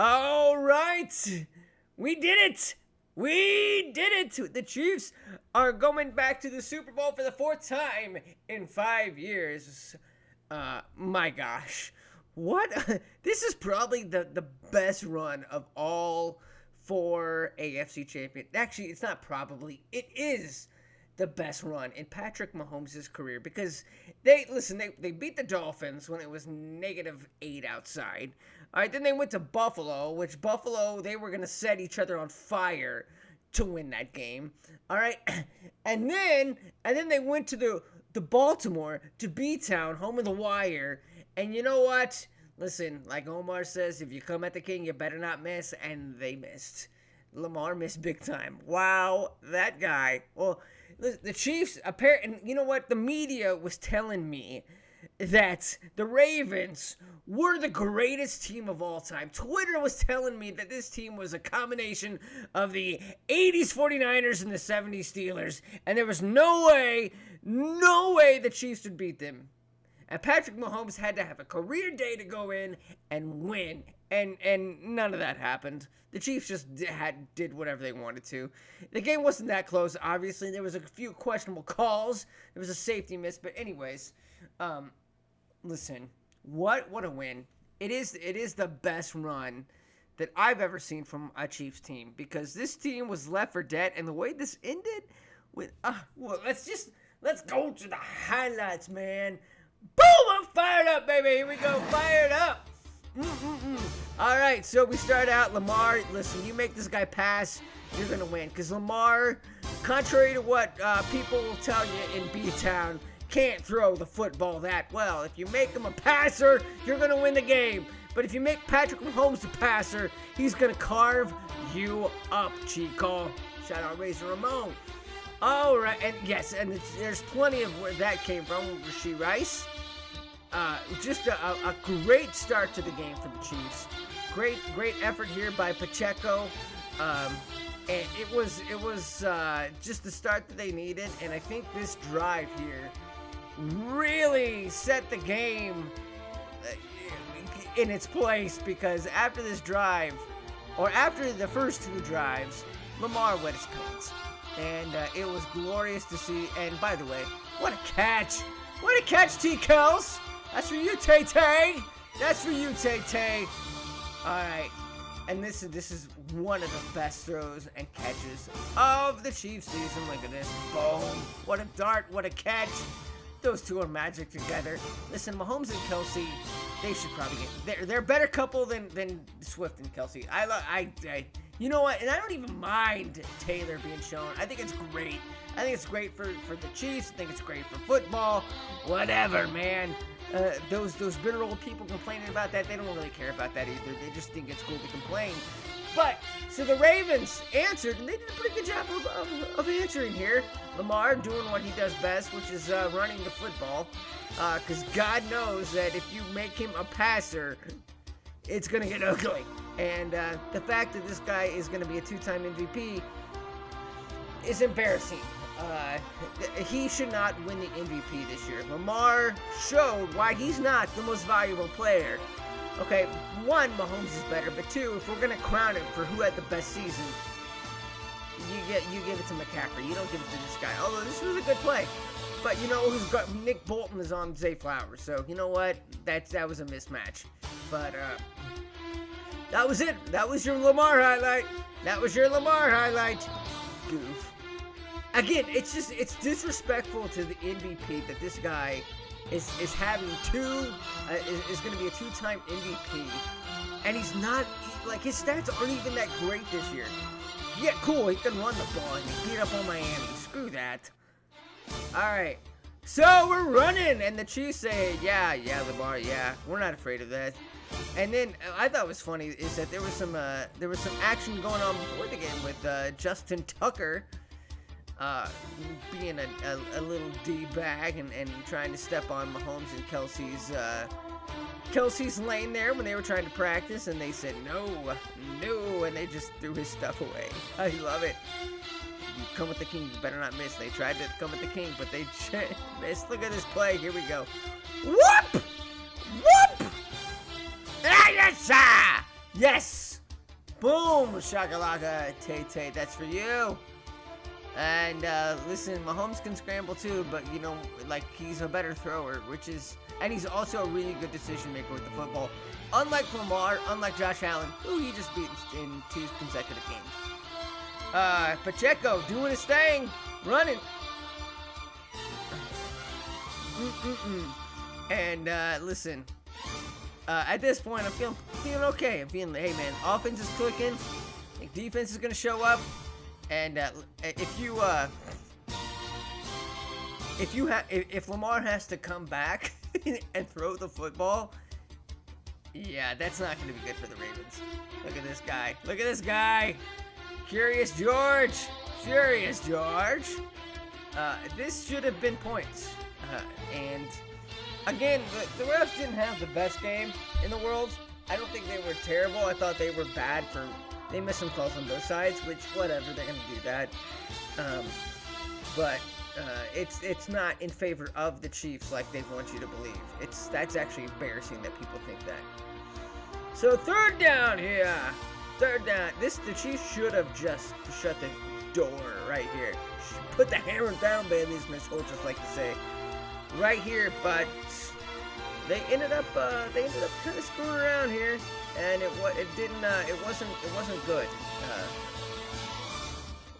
All right. We did it. We did it. The Chiefs are going back to the Super Bowl for the fourth time in 5 years. My gosh. What? This is probably the best run of all four AFC champions. Actually, it's not probably. It is the best run in Patrick Mahomes' career because they beat the Dolphins when it was -8 outside. All right, then they went to Buffalo, which Buffalo, they were going to set each other on fire to win that game. All right, and then they went to the Baltimore, to B-Town, home of the Wire. And you know what? Listen, like Omar says, if you come at the king, you better not miss. And they missed. Lamar missed big time. Wow, that guy. Well, the Chiefs, and you know what? The media was telling me that the Ravens were the greatest team of all time. Twitter was telling me that this team was a combination of the 80s 49ers and the 70s Steelers. And there was no way the Chiefs would beat them. And Patrick Mahomes had to have a career day to go in and win. And none of that happened. The Chiefs just did whatever they wanted to. The game wasn't that close, obviously. There was a few questionable calls. There was a safety miss. But anyways, listen, what a win. It is the best run that I've ever seen from a Chiefs team. Because this team was left for dead. And the way this ended with... well, let's go to the highlights, man. Boom! I'm fired up, baby. Here we go. Fired up. All right, so we start out. Lamar, listen, you make this guy pass, you're going to win. Because Lamar, contrary to what people will tell you in B-Town, can't throw the football that well. If you make him a passer, you're going to win the game. But if you make Patrick Mahomes a passer, he's going to carve you up, Chico. Shout out Razor Ramon. All right, and yes, and there's plenty of where that came from with Rashee Rice. Just a great start to the game for the Chiefs. Great effort here by Pacheco. And it was just the start that they needed. And I think this drive here really set the game in its place, because after this drive, or after the first two drives, Lamar wet his pants. And it was glorious to see. And by the way, what a catch! What a catch, T. Kels! That's for you, Tay-Tay! That's for you, Tay-Tay! Alright. And this is one of the best throws and catches of the Chiefs season. Look at this. Boom! What a dart, what a catch! Those two are magic together. Listen, Mahomes and Kelce, they should probably get... They're a better couple than Swift and Kelce. You know what? And I don't even mind Taylor being shown. I think it's great. I think it's great for the Chiefs. I think it's great for football. Whatever, man. Those bitter old people complaining about that, they don't really care about that either. They just think it's cool to complain. But, so the Ravens answered, and they did a pretty good job of answering here. Lamar doing what he does best, which is running the football. Because God knows that if you make him a passer, it's going to get ugly. And the fact that this guy is going to be a two-time MVP is embarrassing. He should not win the MVP this year. Lamar showed why he's not the most valuable player. Okay, one, Mahomes is better, but two, if we're going to crown him for who had the best season, you give it to McCaffrey. You don't give it to this guy. Although this was a good play. But you know who's got Nick Bolton is on Zay Flowers. So you know what? That was a mismatch. But that was it. That was your Lamar highlight. Goof. Again, it's disrespectful to the MVP that this guy is having is going to be a two-time MVP, and he's not, like, his stats aren't even that great this year. Yeah, cool, he can run the ball and he beat up on Miami. Screw that. All right, so we're running, and the Chiefs say, yeah, Lamar, yeah, we're not afraid of that. And then I thought was funny is that there was some action going on before the game with Justin Tucker being a little D-bag and trying to step on Mahomes and Kelce's lane there when they were trying to practice, and they said no, and they just threw his stuff away. I love it. You come with the king, you better not miss. They tried to come with the king, but they missed. Look at this play. Here we go. Whoop! Ah, yes, sir! Yes! Boom, shakalaka, Tay-Tay, that's for you. And listen, Mahomes can scramble too, but you know, like he's a better thrower, and he's also a really good decision maker with the football. Unlike Lamar, unlike Josh Allen, who he just beat in 2 consecutive games. Pacheco doing his thing, running. And listen, at this point, I'm feeling okay. I'm feeling, hey man, offense is clicking, defense is gonna show up, and if Lamar has to come back and throw the football, yeah, that's not gonna be good for the Ravens. Look at this guy. Look at this guy. Curious George. This should have been points. And again, the refs didn't have the best game in the world. I don't think they were terrible. I thought they were bad they missed some calls on both sides, which, whatever, they're going to do that. But it's not in favor of the Chiefs like they want you to believe. That's actually embarrassing that people think that. So 3rd down here. 3rd down. The Chiefs should have just shut the door right here. Put the hammer down, baby, as Miss Holt just like to say. Right here, but they ended up kind of screwing around here, and it wasn't good.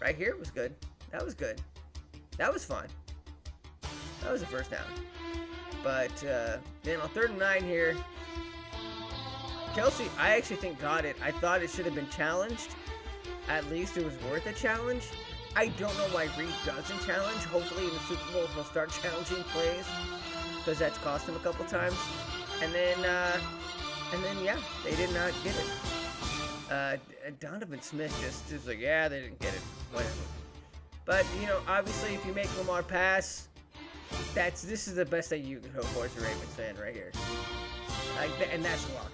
Right here was good. That was good. That was fun. That was the 1st down. But then on 3rd and 9 here, Kelce, I actually think got it. I thought it should have been challenged. At least it was worth a challenge. I don't know why Reed doesn't challenge. Hopefully in the Super Bowl he'll start challenging plays, because that's cost him a couple times. And then yeah, they did not get it. Donovan Smith just is like, yeah, they didn't get it. Whatever. But you know, obviously, if you make Lamar pass, this is the best that you can hope for as a Ravens fan right here. And that's luck.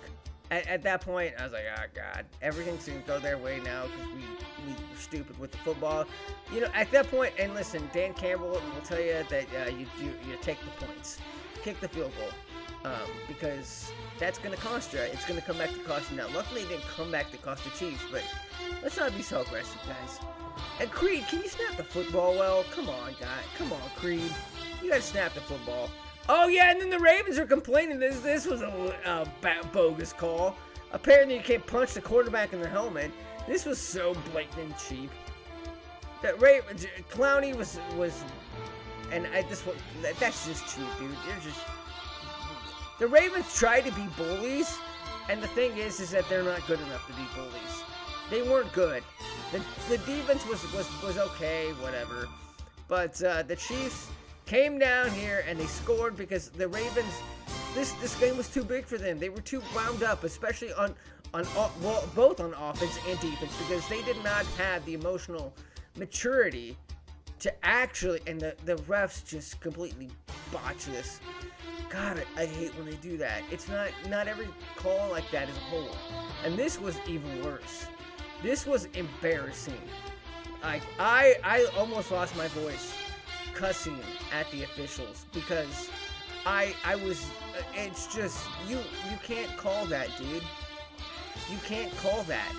At that point, I was like, oh god, everything's gonna go their way now because we were stupid with the football. You know, at that point, and listen, Dan Campbell will tell you that you take the points, kick the field goal, because that's gonna cost you. It's gonna come back to cost you. Now, luckily, it didn't come back to cost the Chiefs, but let's not be so aggressive, guys. And Creed, can you snap the football well? Come on, guy. Come on, Creed. You gotta snap the football. Oh yeah, and then the Ravens are complaining this was a bogus call. Apparently you can't punch the quarterback in the helmet. This was so blatant and cheap. That Clowney was, and that's just cheap, dude. The Ravens tried to be bullies, and the thing is that they're not good enough to be bullies. They weren't good. The defense was okay, whatever, but the Chiefs came down here and they scored because the Ravens, this game was too big for them. They were too wound up, especially both on offense and defense, because they did not have the emotional maturity to actually, and the refs just completely botch this. God, I hate when they do that. It's not every call like that is a hold. And this was even worse. This was embarrassing. I almost lost my voice cussing at the officials because I was, it's just, you can't call that, dude. You can't call that.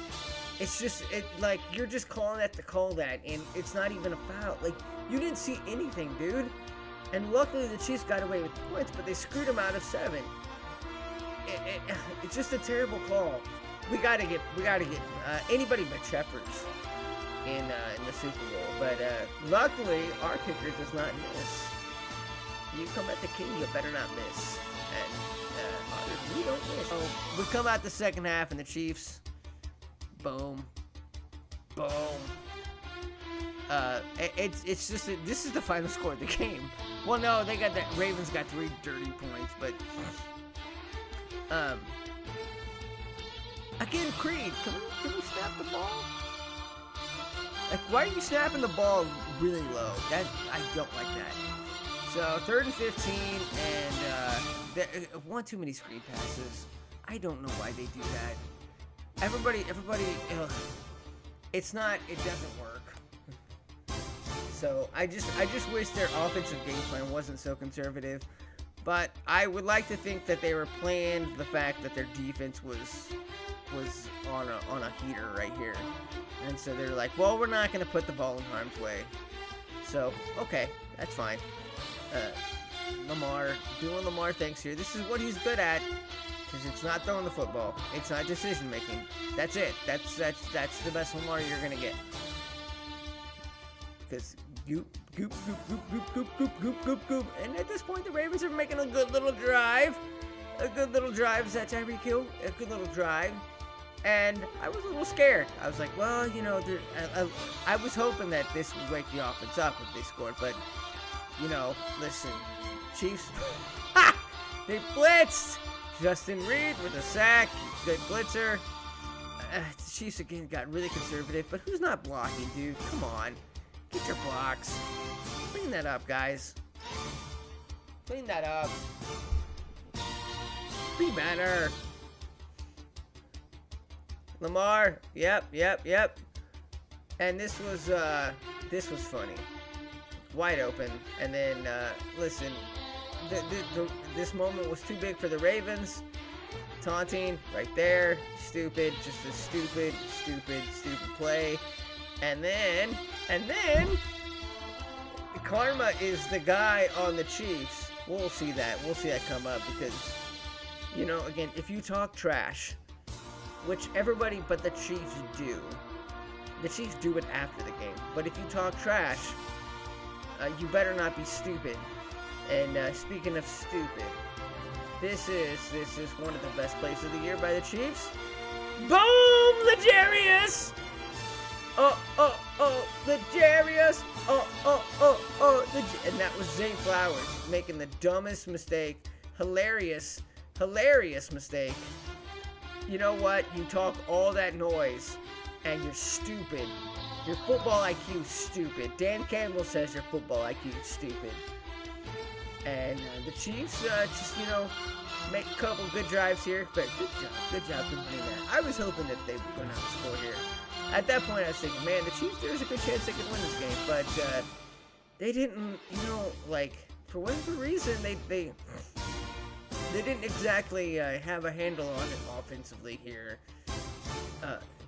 It's just, like, you're just calling that to call that, and it's not even a foul. Like, you didn't see anything, dude. And luckily the Chiefs got away with points, but they screwed them out of 7. It's just a terrible call. We gotta get anybody but Shepherds in the Super Bowl. But luckily, our kicker does not miss. You come at the king, you better not miss. And we don't miss. So we come out the second half, and the Chiefs, boom, boom. It's just this is the final score of the game. Well, no, Ravens got 3 dirty points, but again, Creed, can we snap the ball? Like, why are you snapping the ball really low? I don't like that. So 3rd and 15, and one too many screen passes. I don't know why they do that. Everybody, it doesn't work. So I just wish their offensive game plan wasn't so conservative. But I would like to think that they were playing the fact that their defense was on a heater right here. And so they're like, well, we're not going to put the ball in harm's way. So, okay, that's fine. Lamar, doing Lamar things here. This is what he's good at. Because it's not throwing the football. It's not decision making. That's it. That's the best Lamar you're going to get. Because goop. And at this point, the Ravens are making a good little drive. Is that Tyreek Hill? A good little drive. And I was a little scared. I was like, well, you know, I was hoping that this would wake the offense up if they scored. But, you know, listen, Chiefs, they blitzed. Justin Reed with a sack. Good blitzer. The Chiefs again got really conservative. But who's not blocking, dude? Come on. Get your blocks. Clean that up, guys. Clean that up. Be better. Lamar, yep. And this was funny. Wide open. And then, listen, this moment was too big for the Ravens. Taunting right there. Stupid. Just a stupid play. And then, Karma is the guy on the Chiefs. We'll see that come up because, you know, again, if you talk trash, which everybody but the Chiefs do. The Chiefs do it after the game. But if you talk trash, you better not be stupid. And speaking of stupid, this is one of the best plays of the year by the Chiefs. Boom, Legarius! Legarius! And that was Zay Flowers making the dumbest mistake. Hilarious mistake. You know what? You talk all that noise, and you're stupid. Your football IQ is stupid. Dan Campbell says your football IQ is stupid. And the Chiefs just, you know, make a couple good drives here. But good job completing that. I was hoping that they were going to have a score here. At that point, I was thinking, man, the Chiefs, there's a good chance they could win this game. But they didn't, you know, like, for whatever reason, they didn't exactly have a handle on it offensively here.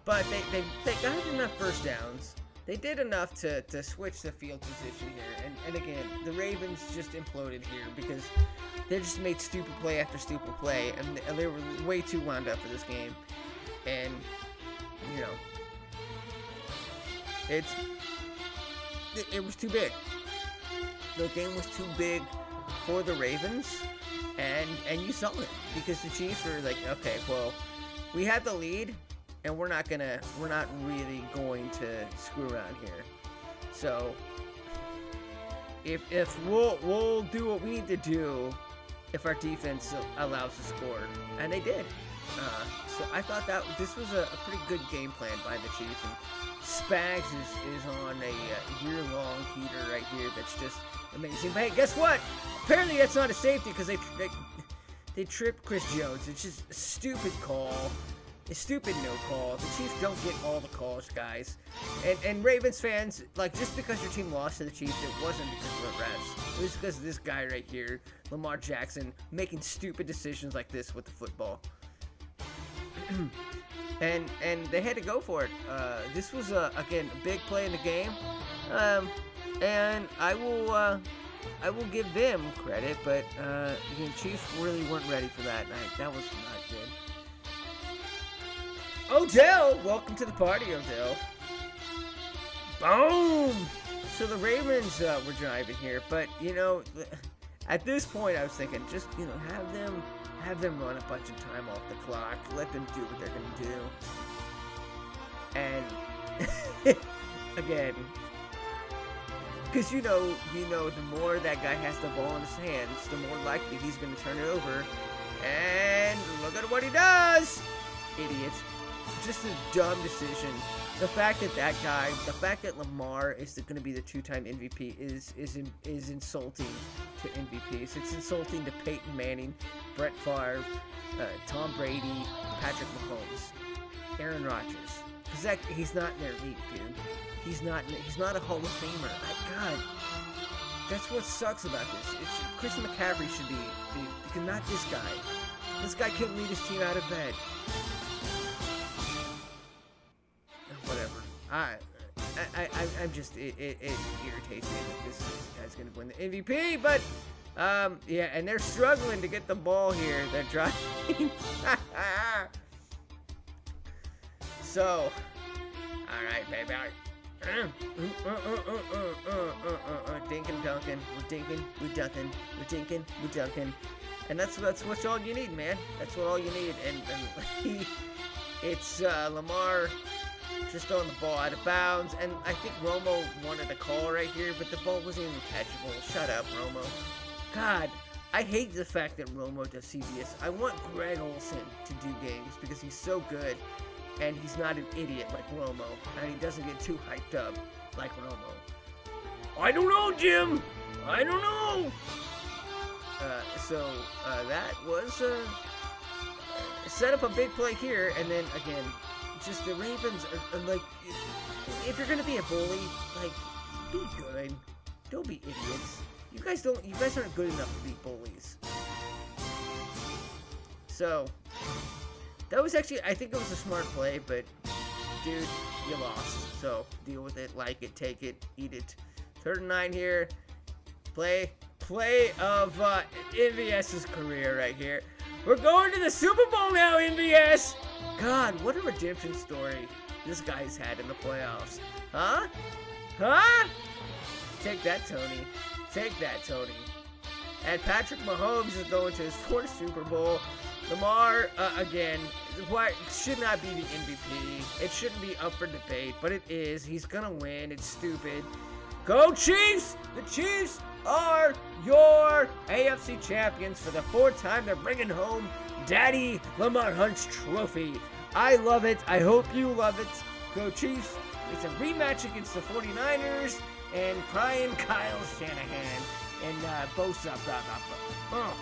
But they got enough first downs. They did enough to switch the field position here. And again, the Ravens just imploded here because they just made stupid play after stupid play. And they were way too wound up for this game. And, you know, it was too big. The game was too big for the Ravens. And you saw it because the Chiefs were like, okay, well, we had the lead, and we're not really going to screw around here. So if we'll do what we need to do if our defense allows a score, and they did. So I thought that this was a pretty good game plan by the Chiefs. And Spags is on a year-long heater right here that's just amazing. But hey, guess what? Apparently that's not a safety because they tripped Chris Jones. It's just a stupid call. A stupid no call. The Chiefs don't get all the calls, guys. And Ravens fans, like, just because your team lost to the Chiefs, it wasn't because of the refs. It was because of this guy right here, Lamar Jackson, making stupid decisions like this with the football. And they had to go for it. This was, again, a big play in the game. And I will give them credit, but again, Chiefs really weren't ready for that night. That was not good. Odell, welcome to the party, Odell. Boom! So the Ravens were driving here, but you know, at this point, I was thinking, just have them run a bunch of time off the clock, let them do what they're gonna do, and again. Because you know, the more that guy has the ball in his hands, the more likely he's going to turn it over. And look at what he does! Idiot. Just a dumb decision. The fact that Lamar is going to be the two-time MVP is insulting to MVPs. It's insulting to Peyton Manning, Brett Favre, Tom Brady, Patrick Mahomes, Aaron Rodgers. Because he's not in their league, dude. He's not a Hall of Famer. God, That's what sucks about this. Chris McCaffrey should be because not this guy. This guy couldn't lead his team out of bed. Whatever. I'm just it irritates me that this guy's gonna win the MVP, but yeah, and they're struggling to get the ball here. They're driving. So, all right, baby. Dinkin' dunkin', we're dinkin', we're duckin', we're dinkin', we're dunkin', and that's what's all you need, man. That's what all you need, and it's Lamar just throwing the ball out of bounds, and I think Romo wanted a call right here, but the ball wasn't even catchable. Shut up, Romo. God, I hate the fact that Romo does CBS. I want Greg Olsen to do games because he's so good. And he's not an idiot like Romo. And he doesn't get too hyped up like Romo. I don't know, Jim. I don't know. So that was set up a big play here. And then, again, just the Ravens are like, if you're going to be a bully, like, be good. Don't be idiots. You guys aren't good enough to be bullies. So... that was actually, I think it was a smart play, but, dude, you lost. So, deal with it, like it, take it, eat it. 3rd and 9 here. Play of MVS's career right here. We're going to the Super Bowl now, MVS! God, what a redemption story this guy's had in the playoffs. Huh? Huh? Take that, Tony. Take that, Tony. And Patrick Mahomes is going to his 4th Super Bowl. Lamar, again, should not be the MVP. It shouldn't be up for debate, but it is. He's gonna win. It's stupid. Go Chiefs! The Chiefs are your AFC champions for the 4th time. They're bringing home Daddy Lamar Hunt's trophy. I love it. I hope you love it. Go Chiefs. It's a rematch against the 49ers and crying Kyle Shanahan and Bosa. Blah, blah, blah.